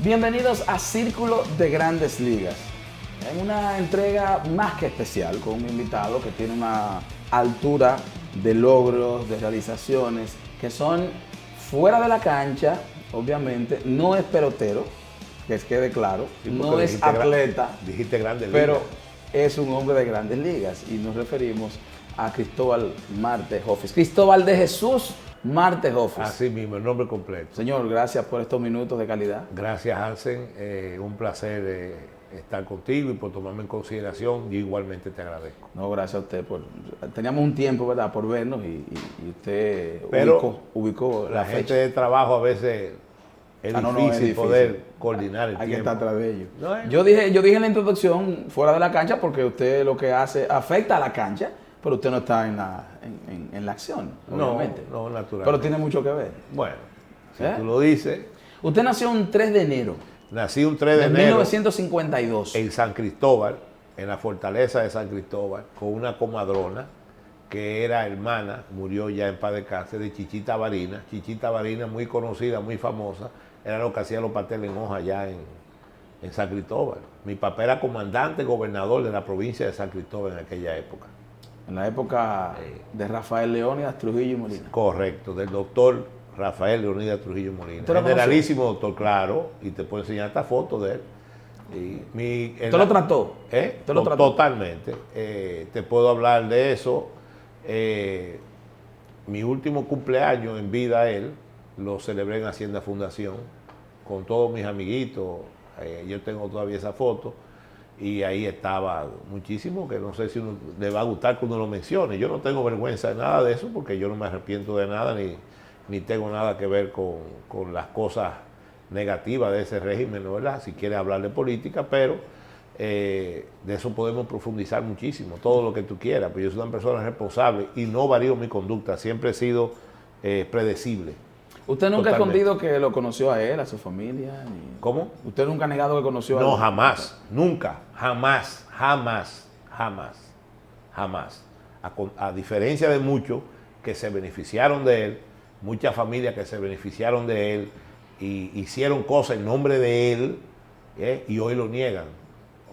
Bienvenidos a Círculo de Grandes Ligas. En una entrega más que especial con un invitado que tiene una altura de logros, de realizaciones que son fuera de la cancha, obviamente. No es pelotero, que quede claro, Sí, no es atleta, dijiste Grandes pero Ligas. es un hombre de Grandes Ligas y nos referimos a Cristóbal Marte Jofis. Cristóbal de Jesús Marte Jofis. Así mismo, el nombre completo. Señor, gracias por estos minutos de calidad. Gracias, Hansen. Un placer estar contigo y por tomarme en consideración. Yo igualmente te agradezco. No, gracias a usted. Teníamos un tiempo, ¿verdad?, por vernos y usted Pero ubicó la fecha. gente de trabajo a veces es difícil poder coordinar el Hay tiempo. que estar atrás de ellos. No, yo dije en la introducción, fuera de la cancha, porque usted lo que hace afecta a la cancha, pero usted no está en la acción, obviamente. No, natural. Pero tiene mucho que ver. Bueno, si tú lo dices. Usted nació un 3 de enero. Nací un 3 de enero 1952. en San Cristóbal, en la fortaleza de San Cristóbal, con una comadrona que era hermana, murió ya en paz descanse, de Chichita Varina. Chichita Varina, muy conocida, muy famosa, era lo que hacía los pasteles en hoja allá en San Cristóbal. Mi papá era comandante, gobernador de la provincia de San Cristóbal en aquella época. En la época de Rafael Leónidas Trujillo y Molina. Correcto, del doctor Rafael Leónidas Trujillo Molina. ¿Usted lo Generalísimo doctor, claro, y te puedo enseñar esta foto de él. ¿Usted lo trató? ¿Usted lo trató? Totalmente. Te puedo hablar de eso. Mi último cumpleaños en vida él lo celebré en Hacienda Fundación con todos mis amiguitos. Yo tengo todavía esa foto y ahí estaba muchísimo, que no sé si uno le va a gustar que uno lo mencione. Yo no tengo vergüenza de nada de eso porque yo no me arrepiento de nada ni tengo nada que ver con las cosas negativas de ese régimen, ¿no? ¿Verdad? Si quiere hablar de política, pero de eso podemos profundizar muchísimo, todo lo que tú quieras, pero yo soy una persona responsable y no varío mi conducta, siempre he sido predecible. ¿Usted nunca Totalmente. ha escondido que lo conoció a él, a su familia? ¿Cómo? ¿Usted nunca ha negado que conoció a él? No, jamás, nunca, jamás. A diferencia de muchos que se beneficiaron de él, muchas familias que se beneficiaron de él y hicieron cosas en nombre de él, y hoy lo niegan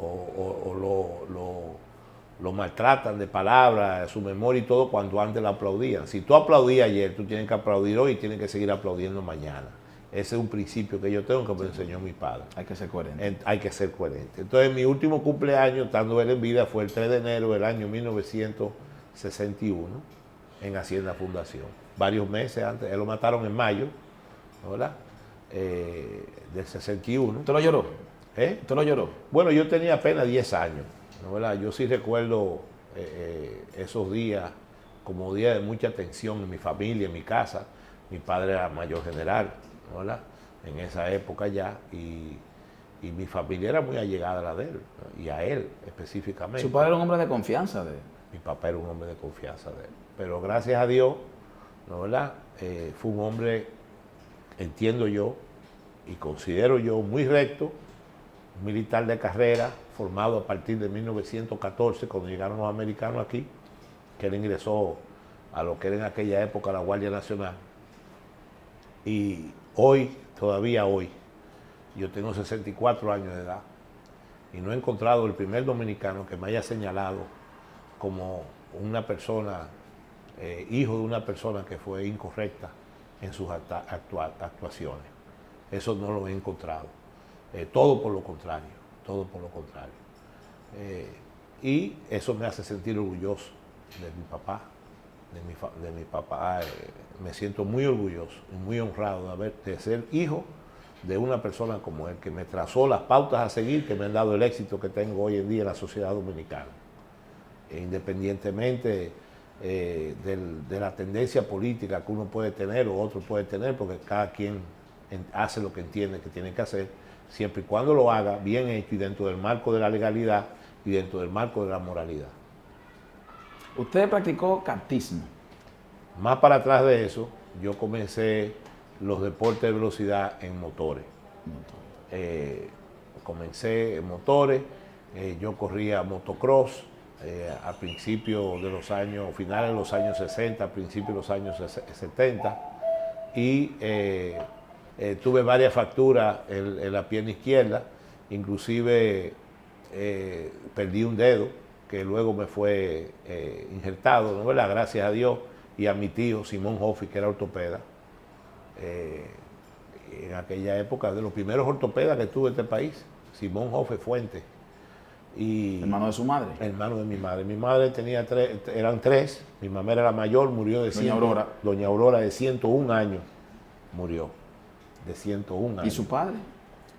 o lo maltratan de palabras, su memoria y todo, cuando antes lo aplaudían. Si tú aplaudías ayer, tú tienes que aplaudir hoy y tienes que seguir aplaudiendo mañana. Ese es un principio que yo tengo, que me enseñó mi padre. Hay que ser coherente. Hay que ser coherente. Entonces, mi último cumpleaños, estando él en vida, fue el 3 de enero del año 1961 en Hacienda Fundación. Varios meses antes, él lo mataron en mayo, ¿verdad? Del 61. ¿Usted lo lloró? ¿Eh? ¿Usted lo lloró? Bueno, yo tenía apenas 10 años, ¿no? ¿Verdad? Yo sí recuerdo esos días como días de mucha tensión en mi familia, en mi casa. Mi padre era mayor general, ¿no? ¿Verdad? En esa época ya, y mi familia era muy allegada a la de él, ¿no? Y a él específicamente. Su padre era un hombre de confianza de él. Mi papá era un hombre de confianza de él. Pero gracias a Dios, ¿no? ¿Verdad? Fue un hombre, entiendo yo, y considero yo, muy recto, un militar de carrera, formado a partir de 1914, cuando llegaron los americanos aquí, que él ingresó a lo que era en aquella época la Guardia Nacional. Y hoy, todavía hoy, yo tengo 64 años de edad y no he encontrado el primer dominicano que me haya señalado como una persona, hijo de una persona que fue incorrecta en sus actuaciones. Eso no lo he encontrado. Todo por lo contrario, todo por lo contrario. Y eso me hace sentir orgulloso de mi papá, de mi papá. Me siento muy orgulloso y muy honrado de ser hijo de una persona como él, que me trazó las pautas a seguir, que me han dado el éxito que tengo hoy en día en la sociedad dominicana. Independientemente de la tendencia política que uno puede tener o otro puede tener, porque cada quien hace lo que entiende que tiene que hacer, siempre y cuando lo haga bien hecho y dentro del marco de la legalidad y dentro del marco de la moralidad. Usted practicó kartismo. Más para atrás de eso, yo comencé los deportes de velocidad en motores. Comencé en motores, yo corría motocross a principios de los años, finales de los años 60, a principios de los años 70, y Tuve varias fracturas en la pierna izquierda, inclusive perdí un dedo que luego me fue injertado, ¿no? ¿Verdad? Gracias a Dios y a mi tío Simón Hoffi, que era ortopeda. En aquella época, de los primeros ortopedas que tuve en este país, Simón Hoffi Fuentes. Y ¿Hermano de su madre? Hermano de mi madre. Mi madre tenía eran tres, mi mamá era la mayor, murió de Doña Aurora. Doña Aurora de 101 años murió, de 101 años. ¿Y su padre?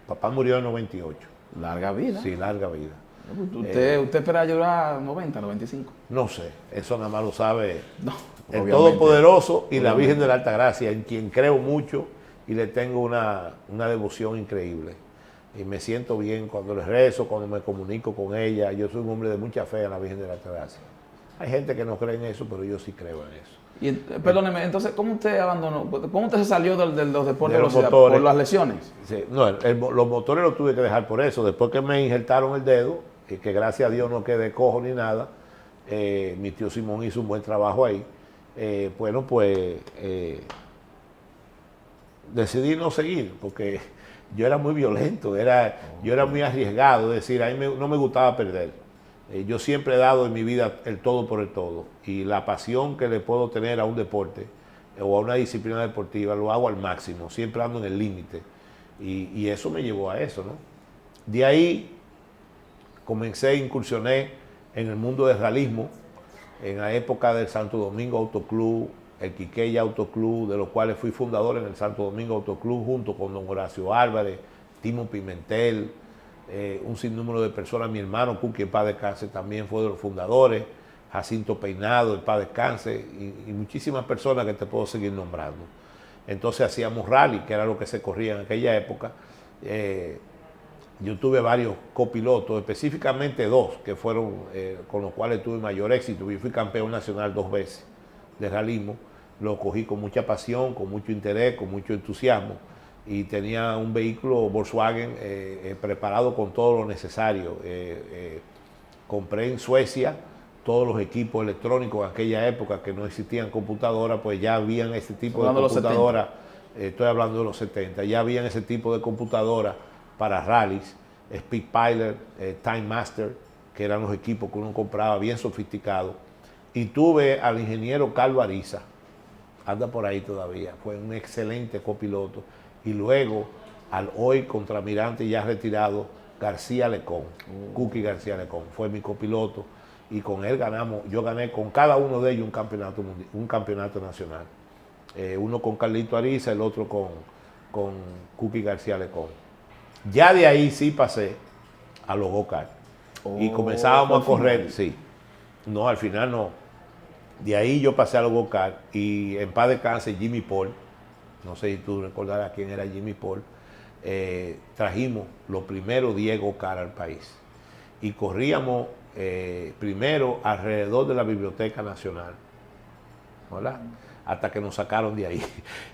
Papá murió de 98. Larga vida. Sí, larga vida. ¿Usted espera llorar 90, 95? No sé, eso nada más lo sabe No, el obviamente. Todopoderoso y la Obviamente. Virgen de la Altagracia, en quien creo mucho y le tengo una devoción increíble. Y me siento bien cuando les rezo, cuando me comunico con ella. Yo soy un hombre de mucha fe en la Virgen de la Altagracia. Hay gente que no cree en eso, pero yo sí creo en eso. Y, perdóneme, entonces, ¿cómo usted abandonó? ¿Cómo usted se salió de los deportes De los velocidad? motores. ¿Por las lesiones? Sí, no, los motores los tuve que dejar por eso. Después que me injertaron el dedo, y que gracias a Dios no quedé cojo ni nada, mi tío Simón hizo un buen trabajo ahí. Decidí no seguir, porque yo era muy violento, yo era muy arriesgado, es decir, a mí no me gustaba perder. Yo siempre he dado en mi vida el todo por el todo, y la pasión que le puedo tener a un deporte o a una disciplina deportiva lo hago al máximo, siempre ando en el límite, y eso me llevó a eso, ¿no? De ahí incursioné en el mundo del realismo, en la época del Santo Domingo Autoclub, el Quiqueya Autoclub, de los cuales fui fundador en el Santo Domingo Autoclub, junto con don Horacio Álvarez, Timo Pimentel, un sinnúmero de personas. Mi hermano Cuqui, en paz descanse, también fue de los fundadores, Jacinto Peinado, en paz descanse, y muchísimas personas que te puedo seguir nombrando. Entonces hacíamos rally, que era lo que se corría en aquella época. Yo tuve varios copilotos, específicamente dos, que fueron con los cuales tuve mayor éxito. Yo fui campeón nacional 2 veces de realismo. Lo cogí con mucha pasión, con mucho interés, con mucho entusiasmo, y tenía un vehículo Volkswagen preparado con todo lo necesario. Compré en Suecia todos los equipos electrónicos en aquella época, que no existían computadoras, pues ya habían ese tipo de computadoras. Estoy hablando de los 70, ya habían ese tipo de computadoras para rallies, Speedpilot, Time Master, que eran los equipos que uno compraba bien sofisticados. Y tuve al ingeniero Carlos Ariza, anda por ahí todavía, fue un excelente copiloto. Y luego al hoy contramirante ya retirado, García Lecón, Cuqui García Lecón, fue mi copiloto, y con él yo gané con cada uno de ellos un campeonato nacional. Uno con Carlito Ariza, el otro con Cuqui García Lecón. Ya de ahí sí pasé a los go-kart. Y comenzábamos a correr, sí. No, al final no. De ahí yo pasé a los go-kart, y en paz descanse Jimmy Paul, no sé si tú recordarás quién era Jimmy Paul, trajimos los primeros 10 go-kart al país. Y corríamos primero alrededor de la Biblioteca Nacional, ¿verdad? Hasta que nos sacaron de ahí.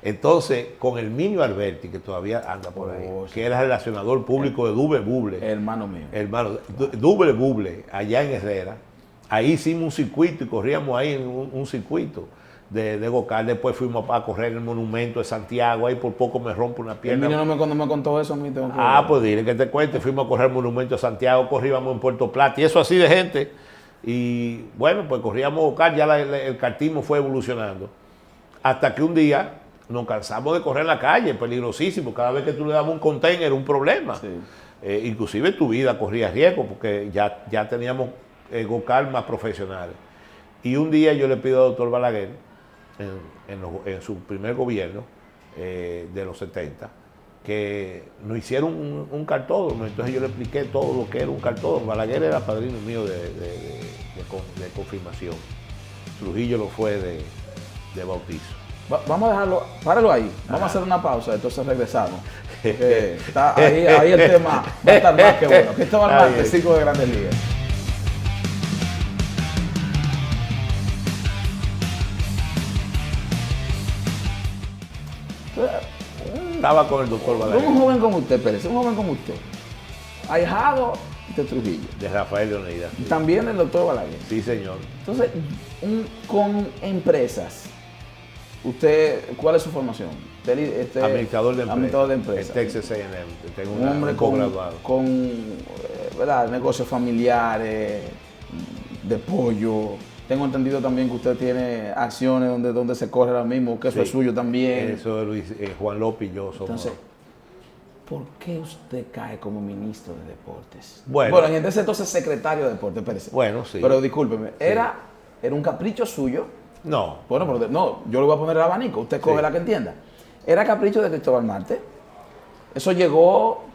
Entonces, con Herminio Alberti, que todavía anda por ahí, sí, que era relacionador público de Double Buble. Hermano mío. Hermano, Double Buble, allá en Herrera. Ahí hicimos un circuito y corríamos ahí en un circuito de go-kart. Después fuimos a correr en el Monumento de Santiago. Ahí por poco me rompo una pierna. Herminio no me contó eso a mí. Pues dile que te cuente. Fuimos a correr el Monumento de Santiago, corríamos en Puerto Plata, y eso así de gente. Y bueno, pues corríamos go-kart, ya el kartismo fue evolucionando. Hasta que un día nos cansamos de correr en la calle, peligrosísimo. Cada vez que tú le dabas un container, un problema. Sí. Inclusive tu vida corría riesgo, porque ya teníamos go-kart más profesionales. Y un día yo le pido al doctor Balaguer, en su primer gobierno de los 70, que nos hicieron un cartódromo. Entonces yo le expliqué todo lo que era un cartódromo. Balaguer era padrino mío de confirmación. Trujillo lo fue de bautizo. Vamos a dejarlo, páralo ahí. Vamos a hacer una pausa, entonces regresamos. Está ahí el tema va a estar más que bueno. Aquí estaba el martes 5 de Grandes Ligas. Estaba con el doctor Balaguer. Un joven como usted, Pérez, un joven como usted, ahijado de Trujillo. De Rafael Leonidas. Sí. También el doctor Balaguer. Sí, señor. Entonces, con empresas, ¿usted cuál es su formación? Administrador de empresa. Administrador de empresa. En Texas A&M. Tengo Un hombre posgraduado. con ¿verdad? Negocios familiares, de pollo. Tengo entendido también que usted tiene acciones donde se corre ahora mismo, que eso Sí. es suyo también. Eso es Luis, Juan López y yo somos. Entonces, ¿por qué usted cae como ministro de deportes? Bueno, en este entonces secretario de deportes, espérese. Bueno, sí. Pero discúlpeme, ¿era un capricho suyo? No. Bueno, pero no, yo le voy a poner el abanico, usted coge Sí. la que entienda. ¿Era capricho de Cristóbal Marte? ¿Eso llegó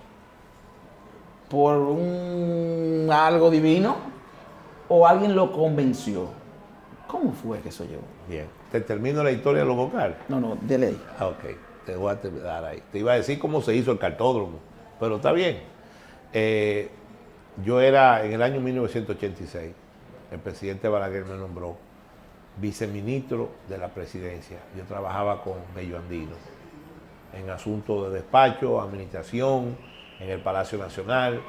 por algo divino o alguien lo convenció? ¿Cómo fue que eso llegó? Bien. Te termino la historia de los vocales. No, de ley. Ah, ok, te voy a terminar ahí. Te iba a decir cómo se hizo el cartódromo, pero está bien. Yo era, en el año 1986, el presidente Balaguer me nombró viceministro de la presidencia. Yo trabajaba con Bello Andino en asuntos de despacho, administración, en el Palacio Nacional,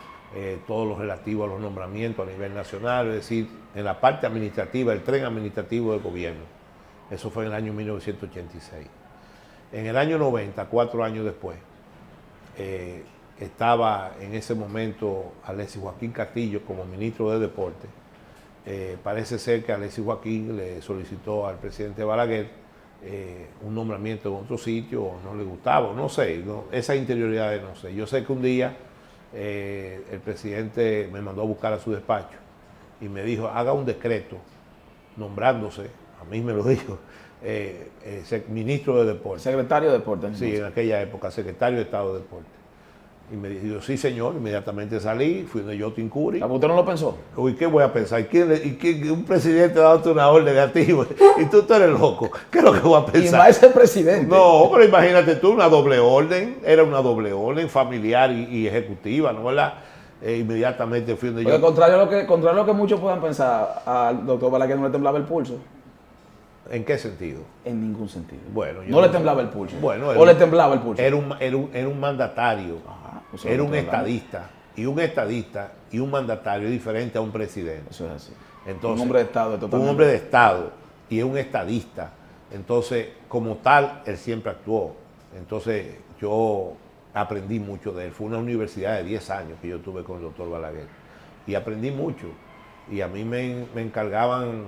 todo lo relativo a los nombramientos a nivel nacional, es decir, en la parte administrativa, el tren administrativo del gobierno. Eso fue en el año 1986. En el año 90, 4 años después, estaba en ese momento Alexis Joaquín Castillo como ministro de Deportes. Parece ser que Alexis Joaquín le solicitó al presidente Balaguer un nombramiento en otro sitio, o no le gustaba, no sé, esas interioridades no sé. Yo sé que un día el presidente me mandó a buscar a su despacho y me dijo, haga un decreto nombrándose, a mí me lo dijo, ministro de Deportes. Secretario de deportes. Sí, en aquella época, secretario de Estado de Deportes. Y me dijo, sí señor, inmediatamente salí, fui de Yotin Curi. ¿Usted no lo pensó? Uy, ¿qué voy a pensar? Un presidente dándote una orden negativa y tú eres loco? ¿Qué es lo que voy a Y pensar? más ese presidente. No, pero imagínate tú, una doble orden, era una doble orden familiar y ejecutiva, ¿no? ¿Verdad? Inmediatamente fui de Porque contrario a lo que muchos puedan pensar, al doctor Balaguer no le temblaba el pulso. ¿En qué sentido? En ningún sentido. Bueno, no le temblaba el pulso. Bueno, o le temblaba el pulso. Era un mandatario, Pues era un hablando. estadista, y un mandatario es diferente a un presidente. Eso es así. Entonces, un hombre de Estado totalmente. Un hombre de Estado y es un estadista. Entonces, como tal, él siempre actuó. Entonces, yo aprendí mucho de él. Fue una universidad de 10 años que yo tuve con el doctor Balaguer. Y aprendí mucho. Y a mí me encargaban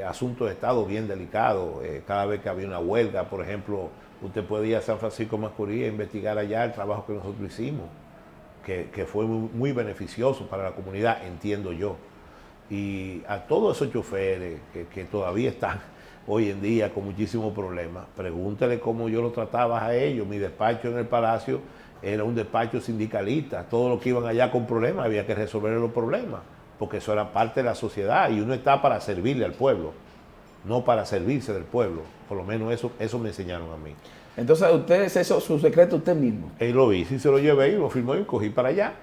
asuntos de Estado bien delicados. Cada vez que había una huelga, por ejemplo, usted puede ir a San Francisco Macorís a investigar allá el trabajo que nosotros hicimos, que fue muy beneficioso para la comunidad, entiendo yo. Y a todos esos choferes que todavía están hoy en día con muchísimos problemas, pregúntele cómo yo los trataba a ellos. Mi despacho en el Palacio era un despacho sindicalista. Todos los que iban allá con problemas había que resolver los problemas, porque eso era parte de la sociedad y uno está para servirle al pueblo, no para servirse del pueblo. Por lo menos eso me enseñaron a mí. Entonces usted hizo su secreto usted mismo. Y lo hice y se lo llevé y lo firmó y cogí para allá.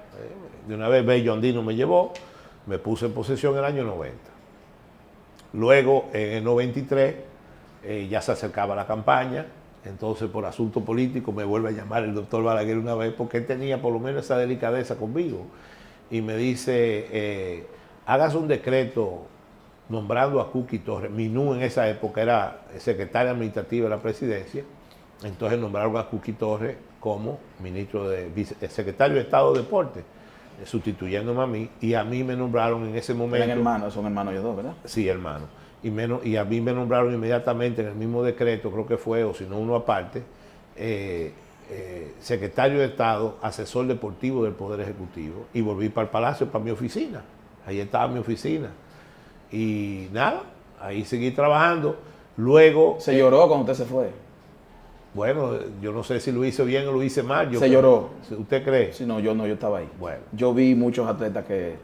De una vez Bello Andino me llevó, me puse en posesión en el año 90. Luego, en el 93, ya se acercaba la campaña, entonces por asunto político me vuelve a llamar el doctor Balaguer una vez, porque él tenía por lo menos esa delicadeza conmigo. Y me dice, hágase un decreto nombrando a Cookie Torres. Minú en esa época era secretaria administrativa de la presidencia, entonces nombraron a Cookie Torres como secretario de Estado de Deportes, sustituyéndome a mí, y a mí me nombraron en ese momento. Son hermanos ellos dos, ¿verdad? Sí, hermano. Y a mí me nombraron inmediatamente en el mismo decreto, creo que fue, o si no uno aparte, secretario de Estado, asesor deportivo del Poder Ejecutivo, y volví para el Palacio, para mi oficina. Ahí estaba mi oficina. Y nada, ahí seguí trabajando. Luego... Se lloró cuando usted se fue. Bueno, yo no sé si lo hice bien o lo hice mal. Se lloró. ¿Usted cree? Sí, yo estaba ahí. Bueno. Yo vi muchos atletas que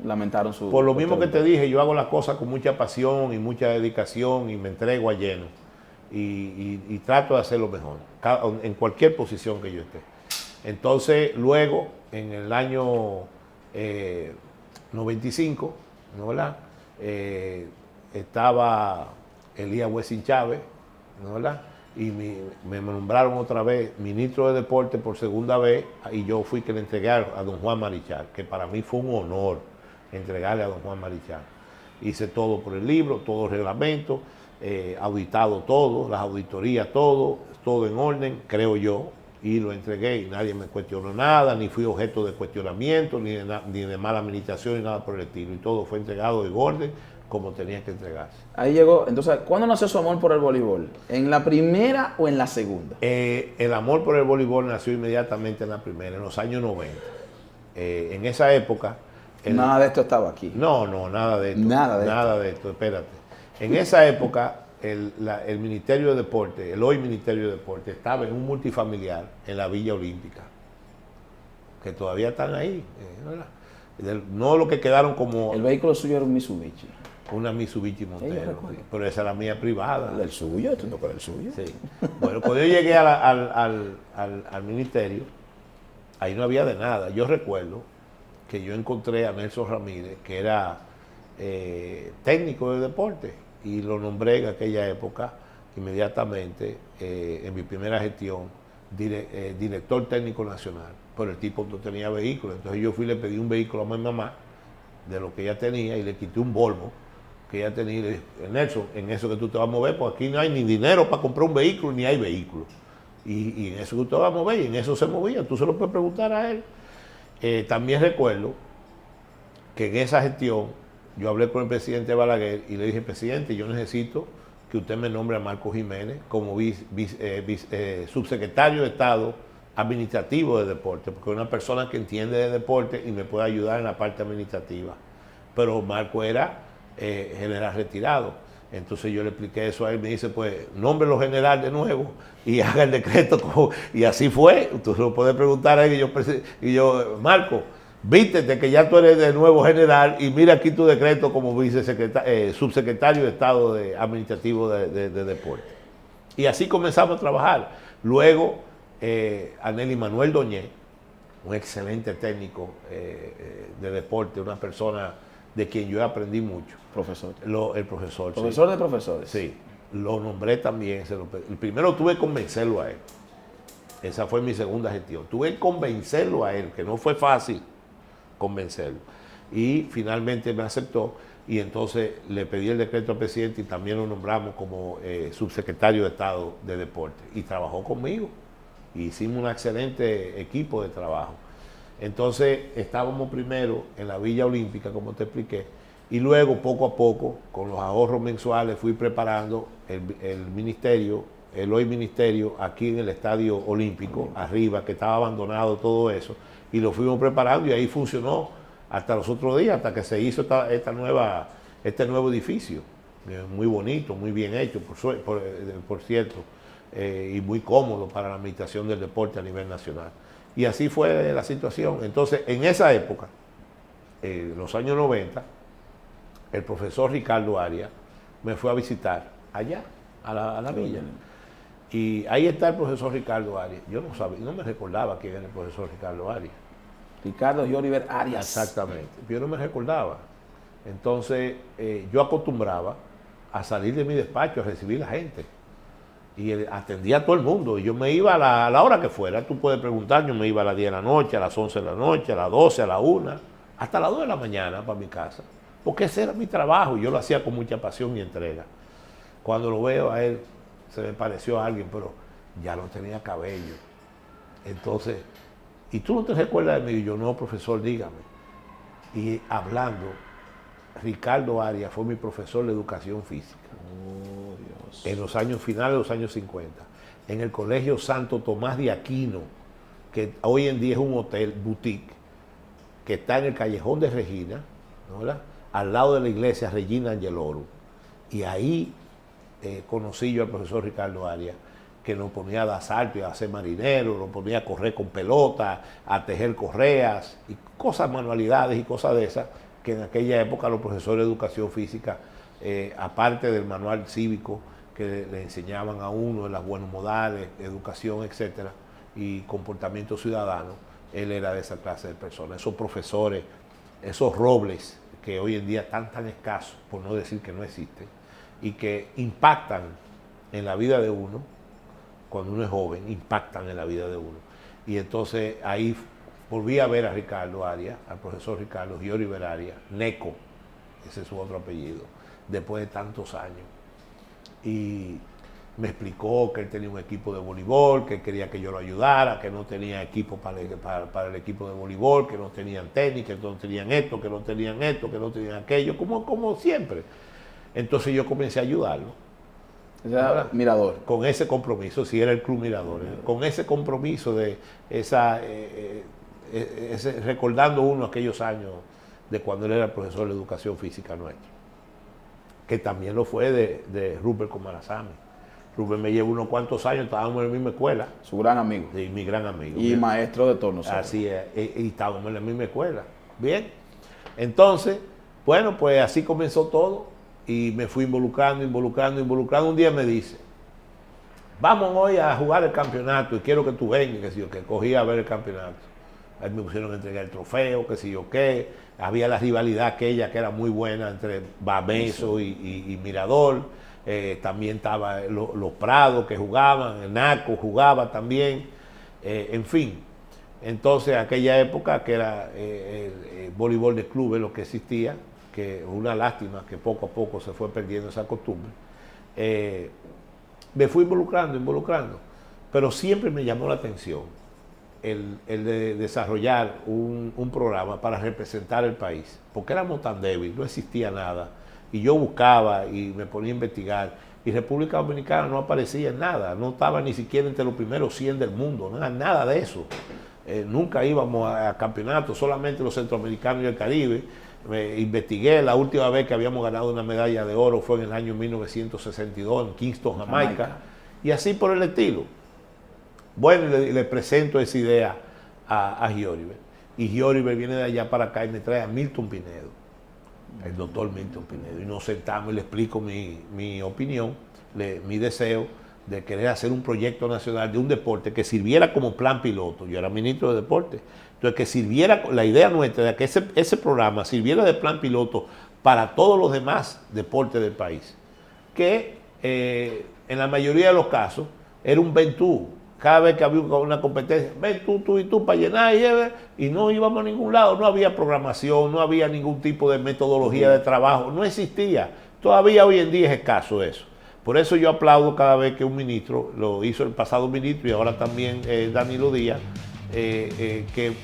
lamentaron su... Por lo mismo que te dije, yo hago las cosas con mucha pasión y mucha dedicación y me entrego a lleno. Y trato de hacerlo mejor, en cualquier posición que yo esté. Entonces, luego, en el año 95, ¿no, verdad? Estaba Elías Wessing Chávez, ¿no, verdad? Y me nombraron otra vez ministro de Deporte por segunda vez, y yo fui que le entregué a don Juan Marichal, que para mí fue un honor entregarle a don Juan Marichal. Hice todo por el libro, todo el reglamento, auditado todo, las auditorías, todo en orden, creo yo, y lo entregué y nadie me cuestionó nada, ni fui objeto de cuestionamiento, ni de mala administración, ni nada por el estilo. Y todo fue entregado en orden como tenía que entregarse. Ahí llegó, entonces, ¿cuándo nació su amor por el voleibol? ¿En la primera o en la segunda? El amor por el voleibol nació inmediatamente en la primera, en los años 90. En esa época... Nada de esto estaba aquí. No, nada de esto. Nada de esto, espérate. En esa época, el Ministerio de Deporte, el hoy Ministerio de Deporte, estaba en un multifamiliar en la Villa Olímpica, que todavía están ahí, ¿verdad? No lo que quedaron como... El vehículo suyo era un Mitsubishi. Una Mitsubishi Montero, Sí, pero esa era mía privada. ¿El suyo? ¿Tú no con el suyo? Sí. Bueno, cuando yo llegué al ministerio, ahí no había de nada. Yo recuerdo que yo encontré a Nelson Ramírez, que era técnico de deporte, y lo nombré en aquella época, inmediatamente, en mi primera gestión, director técnico nacional, pero el tipo no tenía vehículo. Entonces yo fui y le pedí un vehículo a mi mamá, de lo que ella tenía, y le quité un Volvo que ella tenía, y le dije, Nelson, en eso que tú te vas a mover, pues aquí no hay ni dinero para comprar un vehículo, ni hay vehículo. Y en eso que usted va a mover, y en eso se movía, tú se lo puedes preguntar a él. También recuerdo que en esa gestión yo hablé con el presidente Balaguer y le dije, presidente, yo necesito que usted me nombre a Marco Jiménez como subsecretario de Estado administrativo de deporte, porque es una persona que entiende de deporte y me puede ayudar en la parte administrativa. Pero Marco era general retirado. Entonces yo le expliqué eso a él, me dice, pues, nómbrelo general de nuevo y haga el decreto. Y así fue. Tú se lo puedes preguntar a él y yo, Marco, vístete que ya tú eres de nuevo general y mira aquí tu decreto como subsecretario de Estado administrativo de deporte. Y así comenzamos a trabajar. Luego, Aneli Manuel Doñé, un excelente técnico de deporte, una persona de quien yo aprendí mucho. Profesor. El profesor. Profesor sí. de profesores. Sí, lo nombré también. El primero tuve que convencerlo a él. Esa fue mi segunda gestión. Tuve que convencerlo a él, que no fue fácil convencerlo. Y finalmente me aceptó y entonces le pedí el decreto al presidente y también lo nombramos como subsecretario de Estado de Deporte. Y trabajó conmigo. Y hicimos un excelente equipo de trabajo. Entonces estábamos primero en la Villa Olímpica, como te expliqué, y luego poco a poco, con los ahorros mensuales, fui preparando el ministerio, el hoy ministerio, aquí en el Estadio Olímpico, arriba, que estaba abandonado todo eso, y lo fuimos preparando y ahí funcionó hasta los otros días, hasta que se hizo este nuevo edificio, muy bonito, muy bien hecho, por cierto, y muy cómodo para la administración del deporte a nivel nacional. Y así fue la situación. Entonces, en esa época, los años 90, el profesor Ricardo Arias me fue a visitar allá, a la villa. Y ahí está el profesor Ricardo Arias. Yo no sabía, no me recordaba quién era el profesor Ricardo Arias. Ricardo y Oliver Arias. Exactamente. Yo no me recordaba. Entonces, yo acostumbraba a salir de mi despacho a recibir a la gente. Y atendía a todo el mundo. Y yo me iba a la hora que fuera. Tú puedes preguntar, yo me iba a las 10 de la noche, a las 11 de la noche, a las 12, a la 1, hasta las 2 de la mañana para mi casa. Porque ese era mi trabajo y yo lo hacía con mucha pasión y entrega. Cuando lo veo a él, se me pareció a alguien, pero ya no tenía cabello. Entonces, ¿y tú no te recuerdas de mí? Y yo, no, profesor, dígame. Y hablando, Ricardo Arias fue mi profesor de educación física. Oh, Dios. En los años finales de los años 50, en el Colegio Santo Tomás de Aquino, que hoy en día es un hotel boutique, que está en el Callejón de Regina, ¿no? Al lado de la iglesia Regina Angelorum. Y ahí conocí yo al profesor Ricardo Arias, que nos ponía a dar salto y a hacer marinero, nos ponía a correr con pelota, a tejer correas, y cosas, manualidades y cosas de esas, que en aquella época los profesores de educación física, aparte del manual cívico que le enseñaban a uno en las buenos modales, educación, etcétera, y comportamiento ciudadano, él era de esa clase de personas. Esos profesores, esos robles que hoy en día están tan escasos, por no decir que no existen, y que impactan en la vida de uno, cuando uno es joven, impactan en la vida de uno. Y entonces ahí volví a ver a Ricardo Arias, al profesor Ricardo Oliver Arias, Neco, ese es su otro apellido, después de tantos años. y me explicó que él tenía un equipo de voleibol, que quería que yo lo ayudara, que no tenía equipo para el equipo de voleibol, que no tenían tenis, que no tenían esto, que no tenían esto, que no tenían aquello, como siempre. Entonces yo comencé a ayudarlo. Era Mirador. Con ese compromiso, si era el Club Mirador, con ese compromiso de recordando uno aquellos años de cuando él era el profesor de educación física nuestro, que también lo fue de Rupert Comarazami. Rupert me llevó unos cuantos años, estábamos en la misma escuela. Su gran amigo. Sí, mi gran amigo. Y maestro de todos nosotros. Así es, y estábamos en la misma escuela. Bien, entonces, bueno, pues así comenzó todo y me fui involucrando. Un día me dice, vamos hoy a jugar el campeonato y quiero que tú vengas, que cogí a ver el campeonato. Ahí me pusieron a entregar el trofeo, que si yo qué. Había la rivalidad aquella que era muy buena entre Bameso y Mirador. También estaba los Prados que jugaban, el Naco jugaba también. En fin, entonces aquella época que era el voleibol de clubes lo que existía, que una lástima que poco a poco se fue perdiendo esa costumbre. Me fui involucrando, pero siempre me llamó la atención el de desarrollar un programa para representar el país, porque éramos tan débiles, no existía nada, y yo buscaba y me ponía a investigar, y República Dominicana no aparecía en nada, no estaba ni siquiera entre los primeros 100 del mundo, nada de eso. Nunca íbamos a campeonatos, solamente los centroamericanos y el Caribe. Investigué, la última vez que habíamos ganado una medalla de oro fue en el año 1962 en Kingston, Jamaica. Y así por el estilo. Bueno, le presento esa idea a Gioriber. Y Gioriber viene de allá para acá y me trae a Milton Pinedo, el doctor Milton Pinedo. Y nos sentamos y le explico mi opinión, mi deseo de querer hacer un proyecto nacional de un deporte que sirviera como plan piloto. Yo era ministro de deporte. Entonces, que sirviera, la idea nuestra era que ese programa sirviera de plan piloto para todos los demás deportes del país. Que en la mayoría de los casos era un ven tú. Cada vez que había una competencia, ven tú y tú para llenar y no íbamos a ningún lado. No había programación, no había ningún tipo de metodología de trabajo, no existía. Todavía hoy en día es escaso eso. Por eso yo aplaudo cada vez que un ministro, lo hizo el pasado ministro y ahora también Danilo Díaz, que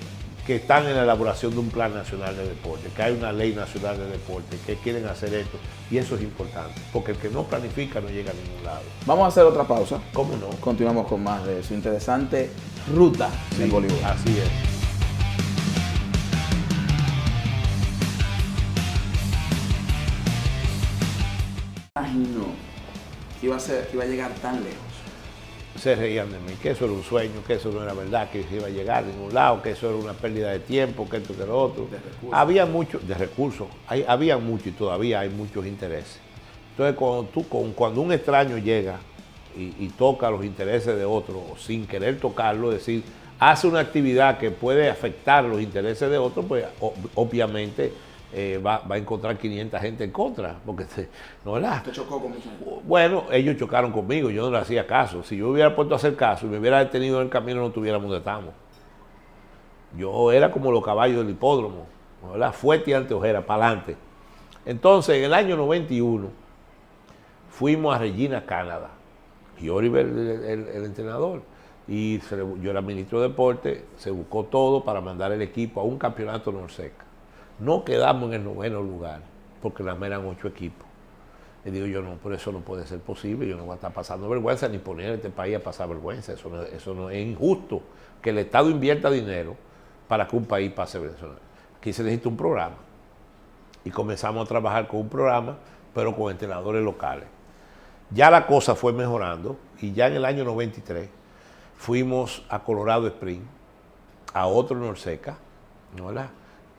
están en la elaboración de un plan nacional de deporte, que hay una ley nacional de deporte, que quieren hacer esto, y eso es importante, porque el que no planifica no llega a ningún lado. Vamos a hacer otra pausa. ¿Cómo no? Continuamos con más de su interesante ruta del voleibol. Así es. Imagino que iba a llegar tan lejos. Se reían de mí, que eso era un sueño, que eso no era verdad, que iba a llegar a ningún lado, que eso era una pérdida de tiempo, que esto, que lo otro. Había mucho, de recursos, había mucho y todavía hay muchos intereses. Entonces, cuando un extraño llega y toca los intereses de otro, sin querer tocarlo, es decir, hace una actividad que puede afectar los intereses de otro, pues obviamente va a encontrar 500 gente en contra, porque no es verdad. ¿Te chocó con mucha gente? Bueno, ellos chocaron conmigo, yo no le hacía caso. Si yo hubiera puesto a hacer caso y me hubiera detenido en el camino, no tuviéramos donde estamos. Yo era como los caballos del hipódromo, ¿no? ¿Verdad? Fuerte y anteojera, para adelante. Entonces, en el año 91, fuimos a Regina, Canadá. Gioriber, el entrenador, y yo era ministro de deporte, se buscó todo para mandar el equipo a un campeonato Norseca. No quedamos en el 9º lugar, porque nada más eran 8 equipos. Y digo yo, no, por eso no puede ser posible, yo no voy a estar pasando vergüenza ni poner a este país a pasar vergüenza. Eso no es injusto que el Estado invierta dinero para que un país pase vergüenza. Aquí se necesita un programa. Y comenzamos a trabajar con un programa, pero con entrenadores locales. Ya la cosa fue mejorando y ya en el año 93 fuimos a Colorado Springs, a otro Norseca, ¿no?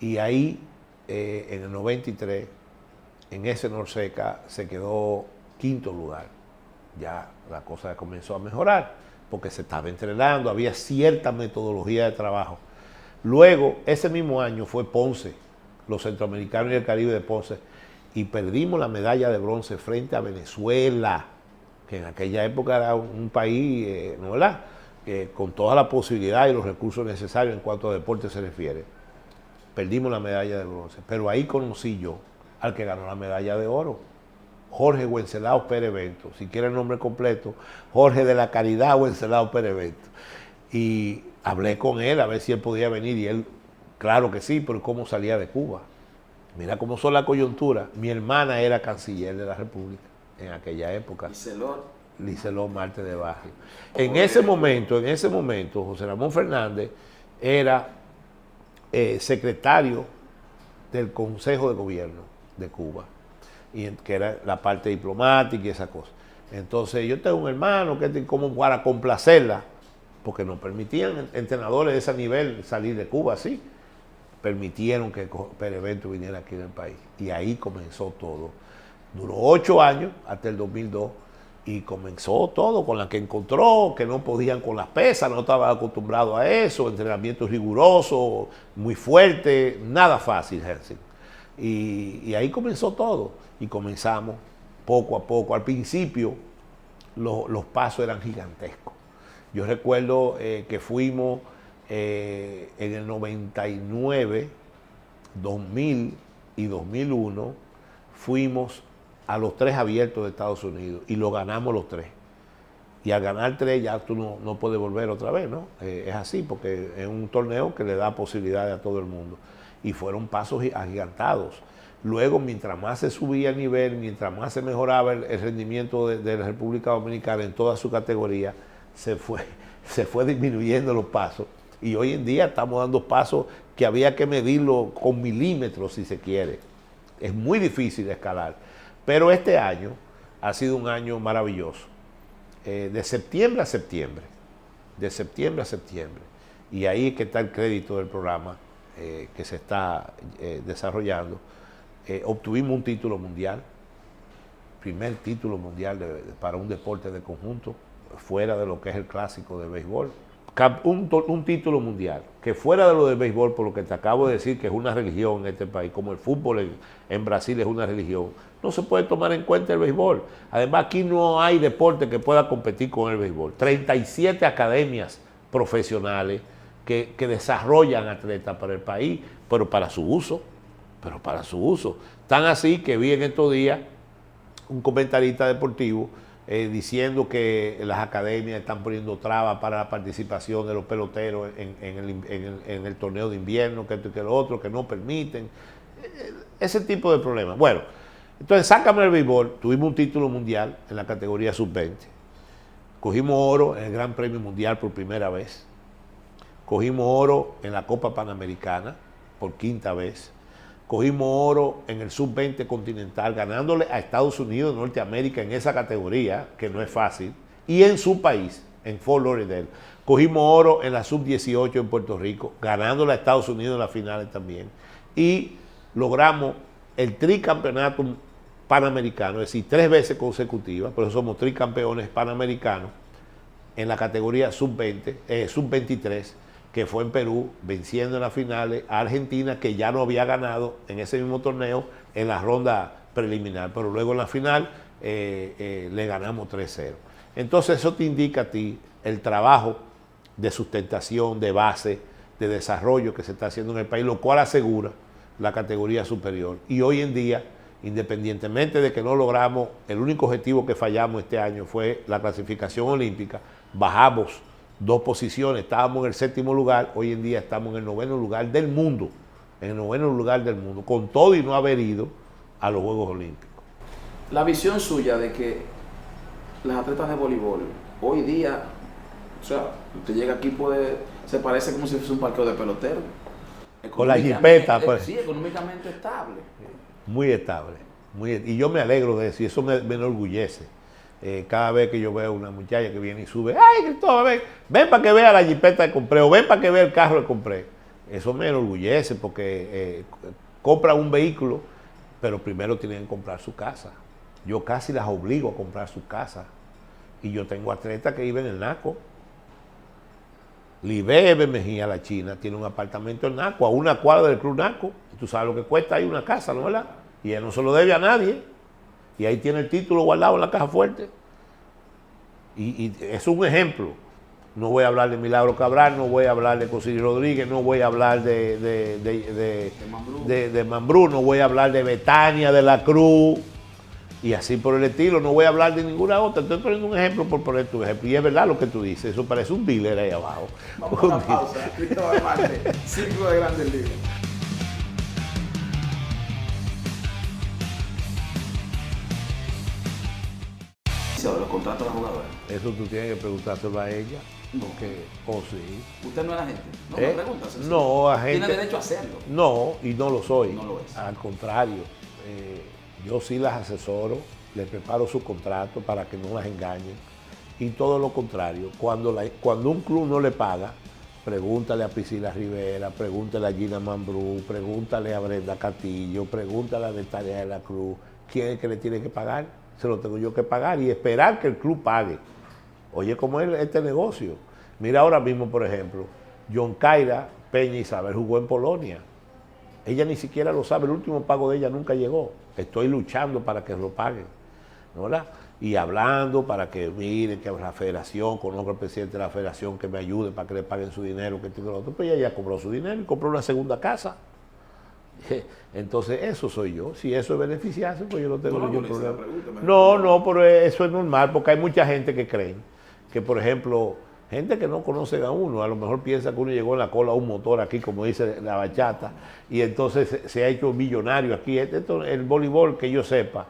Y ahí, en el 93, en ese Norseca se quedó 5º lugar. Ya la cosa comenzó a mejorar, porque se estaba entrenando, había cierta metodología de trabajo. Luego, ese mismo año fue Ponce, los centroamericanos y el Caribe de Ponce, y perdimos la medalla de bronce frente a Venezuela, que en aquella época era un país, ¿no verdad?, con toda la posibilidad y los recursos necesarios en cuanto a deporte se refiere. Perdimos la medalla de bronce, pero ahí conocí yo al que ganó la medalla de oro, Jorge Wenceslao Pérez Bento, si quiere el nombre completo, Jorge de la Caridad Wenceslao Pérez Bento. Y hablé con él a ver si él podía venir y él, claro que sí, pero ¿cómo salía de Cuba? Mira cómo son las coyunturas. Mi hermana era canciller de la República en aquella época. Liceló Marte de Barrio. En ese momento, José Ramón Fernández era secretario del Consejo de Gobierno de Cuba, y que era la parte diplomática y esa cosa. Entonces yo tengo un hermano que como para complacerla, porque no permitían entrenadores de ese nivel salir de Cuba así, permitieron que Pérez Bento viniera aquí en el país. Y ahí comenzó todo. Duró 8 años hasta el 2002 y comenzó todo con la que encontró, que no podían con las pesas, no estaban acostumbrados a eso, entrenamiento riguroso, muy fuerte, nada fácil, Helsing. Y ahí comenzó todo. Y comenzamos poco a poco. Al principio los pasos eran gigantescos. Yo recuerdo que fuimos en el 99, 2000 y 2001, fuimos a los 3 abiertos de Estados Unidos y lo ganamos los 3. Y al ganar 3 ya tú no puedes volver otra vez, ¿no? Es así, porque es un torneo que le da posibilidades a todo el mundo. Y fueron pasos agigantados. Luego, mientras más se subía el nivel, mientras más se mejoraba el rendimiento de la República Dominicana en toda su categoría, se fue disminuyendo los pasos. Y hoy en día estamos dando pasos que había que medirlo con milímetros, si se quiere. Es muy difícil escalar. Pero este año ha sido un año maravilloso. De septiembre a septiembre. De septiembre a septiembre. Y ahí es que está el crédito del programa que se está desarrollando. Obtuvimos un título mundial. Primer título mundial para un deporte de conjunto, fuera de lo que es el clásico de béisbol. Un título mundial, que fuera de lo del béisbol, por lo que te acabo de decir, que es una religión en este país, como el fútbol en Brasil es una religión, no se puede tomar en cuenta el béisbol. Además, aquí no hay deporte que pueda competir con el béisbol. 37 academias profesionales que desarrollan atletas para el país, pero para su uso. Tan así que vi en estos días un comentarista deportivo diciendo que las academias están poniendo trabas para la participación de los peloteros en el torneo de invierno, que esto y que lo otro, que no permiten. Ese tipo de problemas. Bueno, entonces sácame el béisbol. Tuvimos un título mundial en la categoría sub-20. Cogimos oro en el Gran Premio Mundial por primera vez. Cogimos oro en la Copa Panamericana por 5ª vez. Cogimos oro en el sub-20 continental, ganándole a Estados Unidos, Norteamérica, en esa categoría, que no es fácil, y en su país, en Fort Lauderdale. Cogimos oro en la sub-18 en Puerto Rico, ganándole a Estados Unidos en las finales también. Y logramos el tricampeonato panamericano, es decir, 3 veces consecutivas, por eso somos tricampeones panamericanos, en la categoría sub-20, sub-23, que fue en Perú, venciendo en las finales a Argentina, que ya no había ganado en ese mismo torneo en la ronda preliminar, pero luego en la final le ganamos 3-0. Entonces eso te indica a ti el trabajo de sustentación, de base, de desarrollo que se está haciendo en el país, lo cual asegura la categoría superior. Y hoy en día, independientemente de que no logramos, el único objetivo que fallamos este año fue la clasificación olímpica, bajamos 2 posiciones, estábamos en el 7º lugar, hoy en día estamos en el 9º lugar del mundo, con todo y no haber ido a los Juegos Olímpicos. La visión suya de que las atletas de voleibol, hoy día, o sea, usted llega aquí, se parece como si fuese un parqueo de pelotero. Con la jipeta, pues. Sí, económicamente estable. Muy estable. Y yo me alegro de eso, y eso me enorgullece. Cada vez que yo veo una muchacha que viene y sube, ¡ay, Cristóbal, ven para que vea la jipeta que compré! O ven para que vea el carro que compré. Eso me enorgullece porque compra un vehículo, pero primero tienen que comprar su casa. Yo casi las obligo a comprar su casa. Y yo tengo atletas que viven en el Naco. Libebe Mejía, la china, tiene un apartamento en Naco, a 1 cuadra del Club Naco. Y tú sabes lo que cuesta ahí una casa, ¿no, verdad? Y él no se lo debe a nadie. Y ahí tiene el título guardado en la caja fuerte. Y es un ejemplo. No voy a hablar de Milagro Cabral, no voy a hablar de Cosiri Rodríguez, no voy a hablar de Mambrú, no voy a hablar de Betania de la Cruz. Y así por el estilo, no voy a hablar de ninguna otra. Estoy poniendo un ejemplo por poner tu ejemplo. Y es verdad lo que tú dices, eso parece un dealer ahí abajo. Vamos a una pausa. Cristóbal Marte, Círculo de Grandes Ligas. Los contratos de los jugadores. Eso tú tienes que preguntárselo a ella. Porque, sí. ¿Usted no es agente? No me preguntas. No, agente. Tiene derecho a hacerlo. No, y no lo soy. No lo es. Al contrario, yo sí las asesoro, les preparo su contrato para que no las engañen. Y todo lo contrario, cuando un club no le paga, pregúntale a Priscila Rivera, pregúntale a Gina Mambrú, pregúntale a Brenda Castillo, pregúntale a Natalia de la Cruz, ¿quién es que le tiene que pagar? Se lo tengo yo que pagar y esperar que el club pague. Oye, ¿cómo es este negocio? Mira ahora mismo, por ejemplo, John Kaira Peña Isabel jugó en Polonia. Ella ni siquiera lo sabe, el último pago de ella nunca llegó. Estoy luchando para que lo paguen, ¿verdad? Y hablando para que miren que la federación, conozco al presidente de la federación que me ayude para que le paguen su dinero, que lo otro. Pues ella ya cobró su dinero y compró una segunda casa. Entonces, eso soy yo. Si eso es beneficiarse, pues yo no tengo ningún problema. No, pero eso es normal, porque hay mucha gente que creen que, por ejemplo, gente que no conoce a uno, a lo mejor piensa que uno llegó en la cola a un motor aquí, como dice la bachata, y entonces se ha hecho millonario aquí. El voleibol, que yo sepa,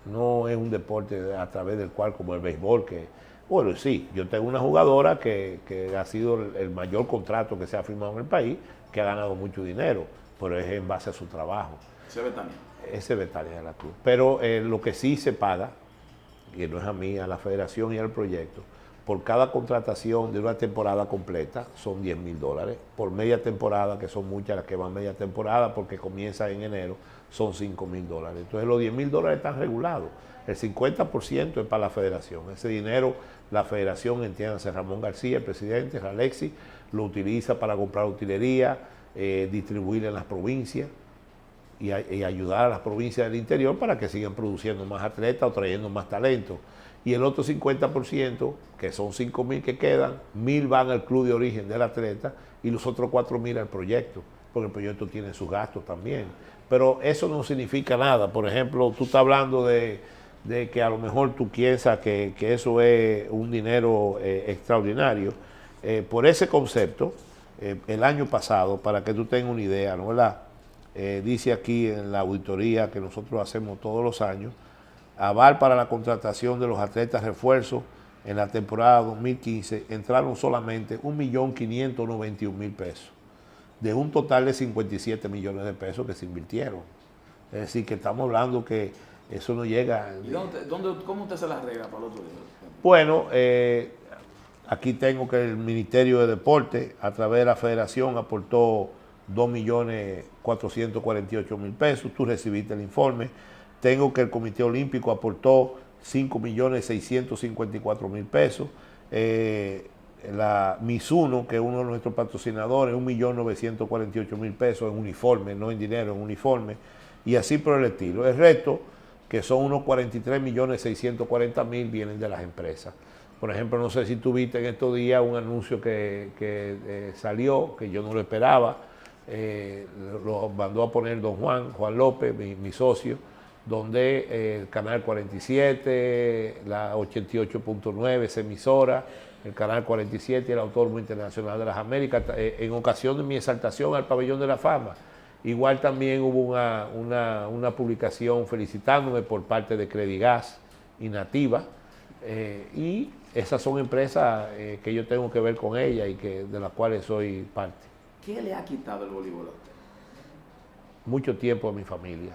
no es un deporte a través del cual, como el béisbol, bueno, sí, yo tengo una jugadora que ha sido el mayor contrato que se ha firmado en el país, que ha ganado mucho dinero, pero es en base a su trabajo. ¿Ese Betania? Ese Betania de la Cruz. Pero lo que sí se paga, y no es a mí, a la federación y al proyecto, por cada contratación de una temporada completa son $10,000. Por media temporada, que son muchas las que van media temporada, porque comienza en enero, son $5,000. Entonces los $10,000 están regulados. El 50% es para la federación. Ese dinero, la federación, entiéndase, Ramón García, el presidente, Ralexi, lo utiliza para comprar utilería, distribuir en las provincias y ayudar a las provincias del interior para que sigan produciendo más atletas o trayendo más talento. Y el otro 50%, que son 5,000 que quedan, 1,000 van al club de origen del atleta y los otros 4,000 al proyecto, porque el proyecto tiene sus gastos también. Pero eso no significa nada. Por ejemplo, tú estás hablando de que a lo mejor tú piensas que eso es un dinero extraordinario. Por ese concepto, el año pasado, para que tú tengas una idea, ¿no? ¿Verdad? Dice aquí en la auditoría que nosotros hacemos todos los años, aval para la contratación de los atletas refuerzos en la temporada 2015, entraron solamente 1.591.000 pesos, de un total de 57 millones de pesos que se invirtieron. Es decir, que estamos hablando que eso no llega... ¿Y cómo usted se las arregla para el otro día? Bueno, aquí tengo que el Ministerio de Deporte, a través de la Federación, aportó 2.448.000 pesos. Tú recibiste el informe. Tengo que el Comité Olímpico aportó 5.654.000 pesos. La Mizuno, que es uno de nuestros patrocinadores, 1.948.000 pesos en uniforme, no en dinero, en uniforme. Y así por el estilo. El resto, que son unos 43.640.000, vienen de las empresas. Por ejemplo, no sé si tú viste en estos días un anuncio que salió, que yo no lo esperaba, lo mandó a poner don Juan López, mi socio, donde el Canal 47, la 88.9, esa emisora, el Canal 47 y el Autódromo Internacional de las Américas, en ocasión de mi exaltación al Pabellón de la Fama. Igual también hubo una publicación felicitándome por parte de Credigas y Nativa, y esas son empresas que yo tengo que ver con ellas y de las cuales soy parte. ¿Qué le ha quitado el voleibol a usted? Mucho tiempo a mi familia,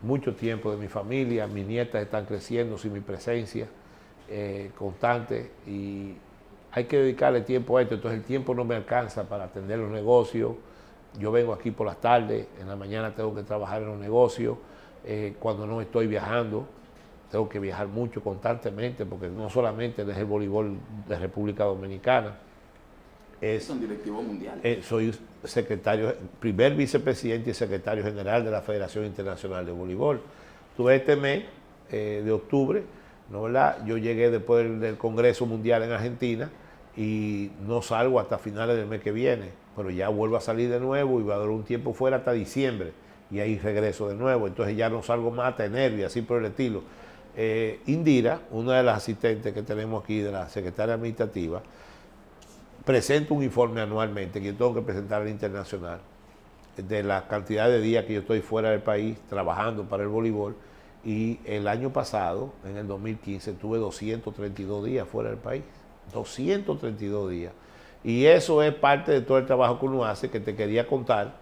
mucho tiempo de mi familia. Mis nietas están creciendo sin mi presencia constante y hay que dedicarle tiempo a esto. Entonces el tiempo no me alcanza para atender los negocios. Yo vengo aquí por las tardes, en la mañana tengo que trabajar en los negocios. Cuando no estoy viajando, tengo que viajar mucho, constantemente, porque no solamente es el voleibol de República Dominicana. Son directivos mundiales. Soy secretario, primer vicepresidente y secretario general de la Federación Internacional de Voleibol. Tuve este mes de octubre, ¿no, verdad? Yo llegué después del Congreso Mundial en Argentina y no salgo hasta finales del mes que viene, pero ya vuelvo a salir de nuevo y va a durar un tiempo fuera hasta diciembre. y ahí regreso de nuevo, entonces ya no salgo más hasta enero y así por el estilo. Indira, una de las asistentes que tenemos aquí de la secretaria administrativa, presenta un informe anualmente que yo tengo que presentar al internacional de la cantidad de días que yo estoy fuera del país trabajando para el voleibol, y el año pasado, en el 2015, tuve 232 días fuera del país, 232 días. Y eso es parte de todo el trabajo que uno hace, que te quería contar,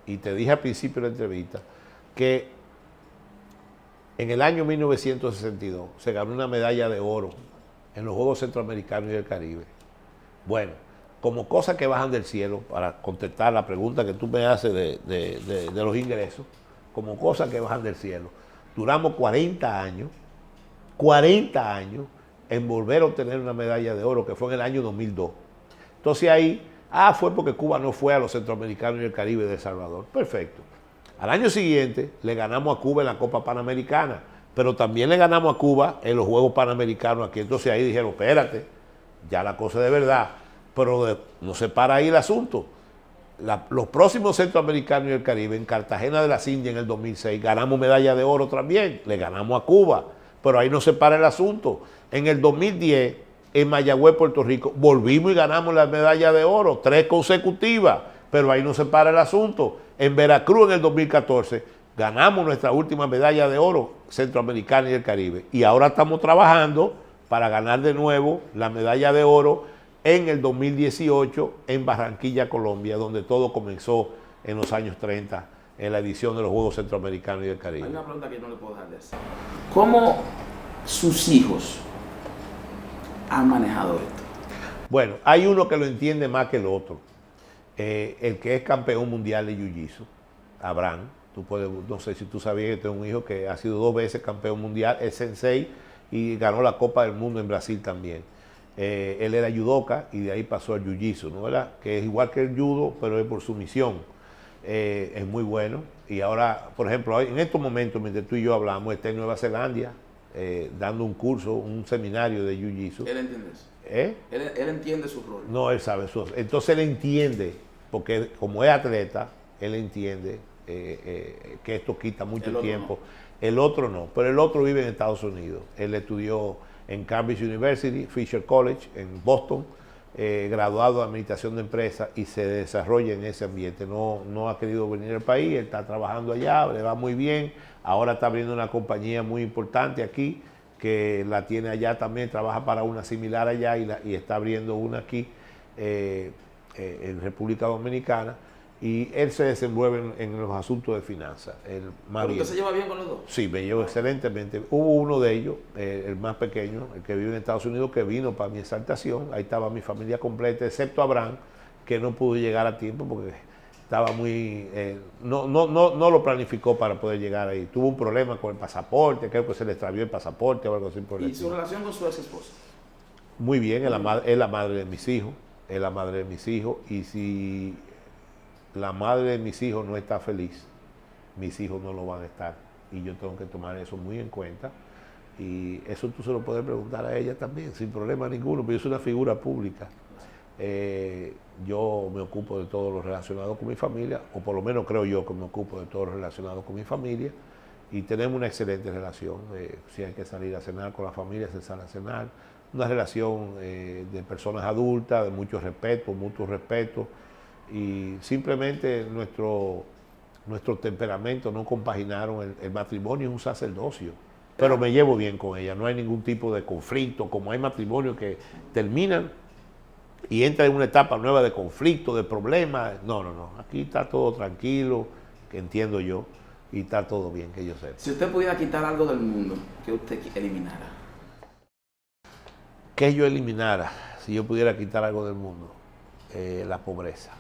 y te dije al principio de la entrevista, que en el año 1962 se ganó una medalla de oro en los Juegos Centroamericanos y del Caribe. Bueno, como cosas que bajan del cielo, para contestar la pregunta que tú me haces de los ingresos, como cosas que bajan del cielo, duramos 40 años en volver a obtener una medalla de oro, que fue en el año 2002. Entonces ahí, fue porque Cuba no fue a los Centroamericanos y el Caribe de El Salvador. Perfecto. Al año siguiente le ganamos a Cuba en la Copa Panamericana, pero también le ganamos a Cuba en los Juegos Panamericanos aquí. Entonces ahí dijeron, espérate, ya la cosa es de verdad, pero no se para ahí el asunto. Los próximos Centroamericanos y el Caribe, en Cartagena de las Indias en el 2006, ganamos medalla de oro también, le ganamos a Cuba, pero ahí no se para el asunto. En el 2010, en Mayagüez, Puerto Rico, volvimos y ganamos la medalla de oro, 3 consecutivas, pero ahí no se para el asunto. En Veracruz en el 2014 ganamos nuestra última medalla de oro centroamericana y del Caribe, y ahora estamos trabajando para ganar de nuevo la medalla de oro en el 2018 en Barranquilla, Colombia, donde todo comenzó en los años 30, en la edición de los Juegos Centroamericanos y del Caribe. Hay una pregunta que yo no le puedo dejar de hacer. ¿Cómo sus hijos han manejado esto? Bueno, hay uno que lo entiende más que el otro. El que es campeón mundial de Jiu-Jitsu, Abraham. No sé si tú sabías que tengo un hijo que ha sido 2 veces campeón mundial, es sensei y ganó la Copa del Mundo en Brasil también. Él era judoka y de ahí pasó al jiu-jitsu, ¿no? ¿Verdad? Que es igual que el judo, pero es por su misión. Es muy bueno. Y ahora, por ejemplo, en estos momentos, mientras tú y yo hablamos, está en Nueva Zelanda dando un curso, un seminario de jiu-jitsu. ¿Él entiende eso? Él entiende su rol. No, él sabe su rol. Entonces él entiende, porque como es atleta, él entiende que esto quita mucho tiempo. No. El otro no, pero el otro vive en Estados Unidos. Él estudió en Cambridge University, Fisher College, en Boston, graduado de Administración de Empresas, y se desarrolla en ese ambiente. No ha querido venir al país, él está trabajando allá, le va muy bien. Ahora está abriendo una compañía muy importante aquí, que la tiene allá también, trabaja para una similar allá y está abriendo una aquí en República Dominicana. Y él se desenvuelve en los asuntos de finanzas. ¿Usted se lleva bien con los dos? Sí, me llevo excelentemente. Hubo uno de ellos, el más pequeño, el que vive en Estados Unidos, que vino para mi exaltación. Ahí estaba mi familia completa, excepto Abraham, que no pudo llegar a tiempo porque estaba muy... no lo planificó para poder llegar ahí. Tuvo un problema con el pasaporte, creo que se le extravió el pasaporte o algo así por el estilo. ¿Y su relación con su ex esposa? Muy bien, es la madre de mis hijos. Es la madre de mis hijos. Y si la madre de mis hijos no está feliz, mis hijos no lo van a estar. Y yo tengo que tomar eso muy en cuenta. Y eso tú se lo puedes preguntar a ella también, sin problema ninguno, porque yo soy una figura pública. Yo me ocupo de todo lo relacionado con mi familia, o por lo menos creo yo que me ocupo de todo lo relacionado con mi familia, y tenemos una excelente relación. Si hay que salir a cenar con la familia, se sale a cenar. Una relación de personas adultas, de mucho respeto, mutuo respeto, y simplemente nuestro temperamento no compaginaron. El matrimonio es un sacerdocio, pero me llevo bien con ella, no hay ningún tipo de conflicto, como hay matrimonios que terminan y entran en una etapa nueva de conflicto, de problemas. No, aquí está todo tranquilo, que entiendo yo, y está todo bien, que yo sé. Si usted pudiera quitar algo del mundo, ¿qué usted eliminara? ¿Qué yo eliminara si yo pudiera quitar algo del mundo? La pobreza.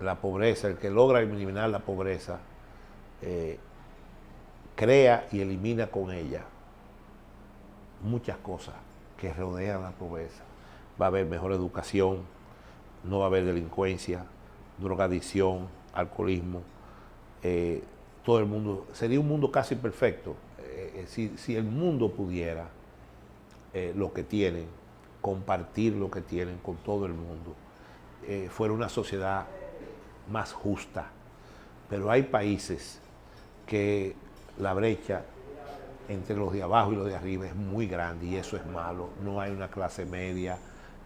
La pobreza, el que logra eliminar la pobreza, crea y elimina con ella muchas cosas que rodean la pobreza. Va a haber mejor educación, no va a haber delincuencia, drogadicción, alcoholismo. Todo el mundo, sería un mundo casi perfecto si el mundo pudiera lo que tienen, compartir lo que tienen con todo el mundo, fuera una sociedad más justa, Pero hay países que la brecha entre los de abajo y los de arriba es muy grande y eso es malo. No hay una clase media,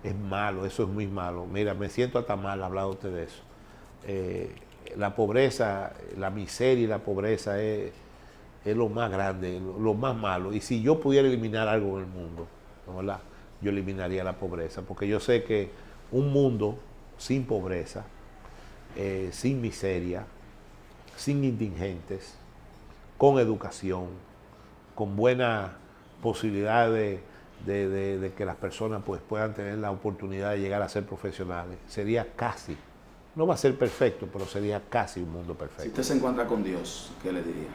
es malo, eso es muy malo. Mira, me siento hasta mal hablándote de eso. La pobreza, la miseria y la pobreza es lo más grande, lo más malo. Y si yo pudiera eliminar algo en el mundo, ¿verdad?, yo eliminaría la pobreza, porque yo sé que un mundo sin pobreza, sin miseria, sin indigentes, con educación, con buena posibilidad de que las personas pues, puedan tener la oportunidad de llegar a ser profesionales, sería casi, no va a ser perfecto, pero sería casi un mundo perfecto. Si usted se encuentra con Dios, ¿qué le diría?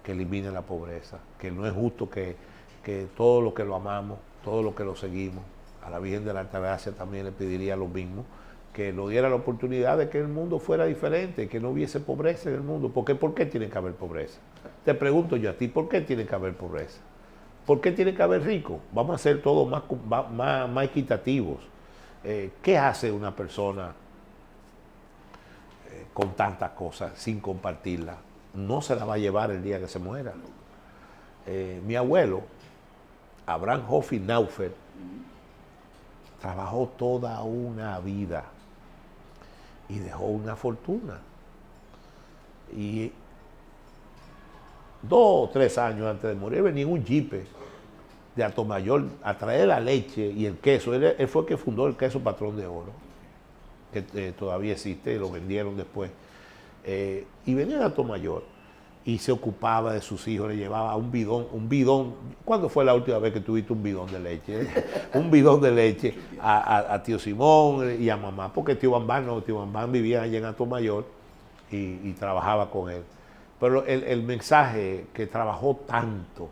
Que elimine la pobreza, que no es justo que todo lo que lo amamos, todo lo que lo seguimos, a la Virgen de la Altagracia también le pediría lo mismo, que nos diera la oportunidad de que el mundo fuera diferente, que no hubiese pobreza en el mundo. ¿Por qué tiene que haber pobreza? Te pregunto yo a ti, ¿por qué tiene que haber pobreza? ¿Por qué tiene que haber ricos? Vamos a ser todos más equitativos. ¿Qué hace una persona con tantas cosas sin compartirlas? No se la va a llevar el día que se muera. Mi abuelo, Abraham Hoffi Naufer, trabajó toda una vida y dejó una fortuna. Y 2 o 3 años antes de morir venía un jipe de Atomayor a traer la leche y el queso. Él fue el que fundó el queso Patrón de Oro, que todavía existe y lo vendieron después. Y venía de Atomayor y se ocupaba de sus hijos, le llevaba un bidón. ¿Cuándo fue la última vez que tuviste un bidón de leche? Un bidón de leche a tío Simón y a mamá, porque tío Bambán vivía allá en Atomayor y trabajaba con él. Pero el mensaje que trabajó tanto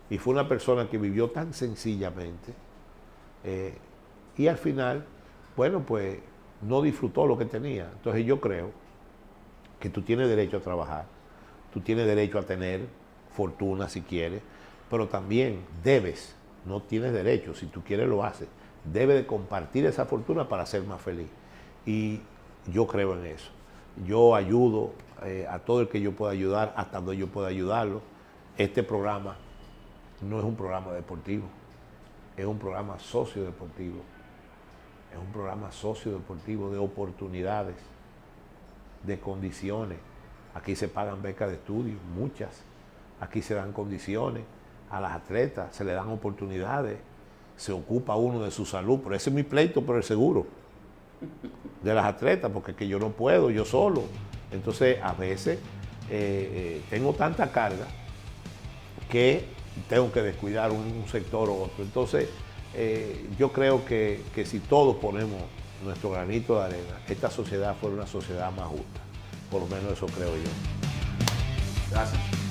y fue una persona que vivió tan sencillamente y al final, bueno, pues no disfrutó lo que tenía. Entonces yo creo que tú tienes derecho a trabajar, tú tienes derecho a tener fortuna si quieres, pero también debes, no tienes derecho, si tú quieres lo haces, debes de compartir esa fortuna para ser más feliz. Y yo creo en eso. Yo ayudo a todo el que yo pueda ayudar, hasta donde yo pueda ayudarlo. Este programa no es un programa deportivo, es un programa sociodeportivo. Es un programa sociodeportivo de oportunidades, de condiciones. Aquí se pagan becas de estudio, muchas. Aquí se dan condiciones a las atletas, se le dan oportunidades, se ocupa uno de su salud. Pero ese es mi pleito por el seguro de las atletas, porque es que yo no puedo, yo solo. Entonces, a veces tengo tanta carga que tengo que descuidar un sector u otro. Entonces, yo creo que si todos ponemos nuestro granito de arena, esta sociedad fuera una sociedad más justa. Por lo menos eso creo yo. Gracias.